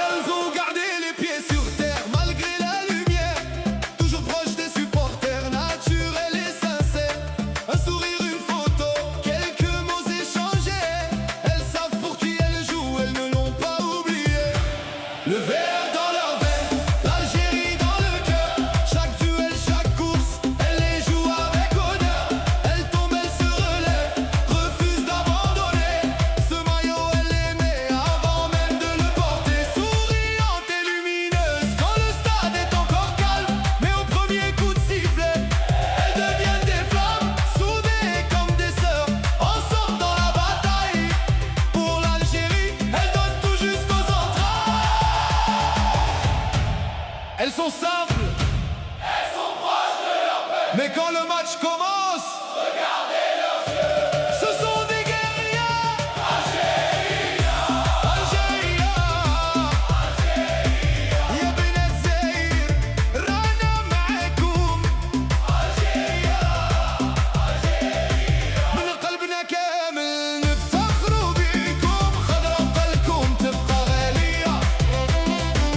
Elles ont gardé les pieds sur terre malgré la lumière, toujours proches des supporters, naturels et sincères. Un sourire, une photo, quelques mots échangés. Elles savent pour qui elles jouent, elles ne l'ont pas oublié. Le verre dans leurs veines, l'Algérie dans le cœur. Chaque duel, chaque course, elles les jouent avec honneur. Elles tombent, elles se relèvent, refusent d'abandonner. Ce maillot, elles l'aimaient avant même de le porter. Souriante et lumineuse quand le stade est encore calme. Mais au premier coup de sifflet, elles deviennent des flammes. Soudées comme des sœurs, ensemble dans la bataille. Pour l'Algérie, elles donnent tout jusqu'aux entrailles. Elles sont simples, elles sont proches de leur peuple. Mais quand le match commence, regardez leurs yeux. Ce sont des guerriers. Algéria, Algéria, Algéria. يا بنات زاير رانا معاكم. Algéria, Algéria. من قلبنا كامل نفتخروا بيكم. خضرا وقلبكم تبقى غالية.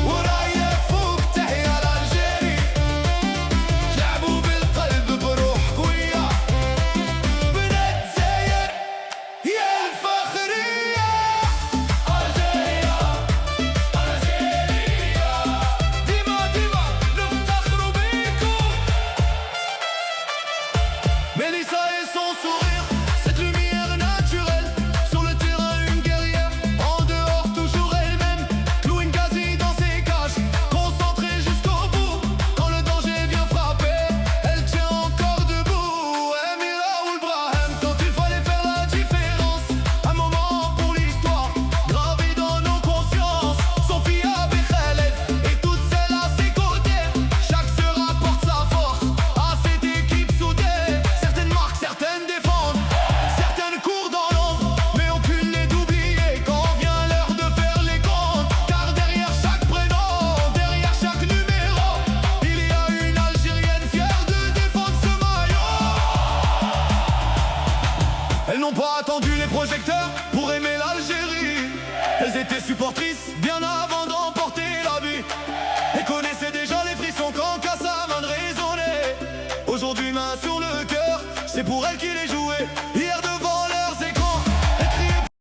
ورايا فوق تحيا لألجيري. لعبوا بالقلب بروح قوية. بنات زاير يا الفخرية. ألجيريا ألجيريا. ديما ديما نفتخروا بيكم. Mélissa et son sourire, cette lumière naturelle. Sur le terrain une guerrière, en dehors toujours elle-même. Chloé Ngazi dans ses cages, concentrée jusqu'au bout. Quand le danger vient frapper, elle tient encore debout. Amira Ould Brahim, quand il fallait faire la différence. Un moment pour l'histoire, gravé dans nos consciences. Sophia Bekhaled et toutes celles à ses côtés. Chaque sœur apporte sa force à cette équipe soudée. Certaines marquent, certaines défendent, certaines courent dans l'ombre, mais aucune n'est oubliée quand vient l'heure de faire les comptes. Car derrière chaque prénom, derrière chaque numéro, il y a une Algérienne fière de défendre ce maillot. Elles n'ont pas attendu les projecteurs pour aimer l'Algérie. Elles étaient supportrices bien avant d'emporter la vie. Et connaissaient déjà les frissons quand Kassaman résonnait. Aujourd'hui main sur le cœur, c'est pour elles qu'il est joué.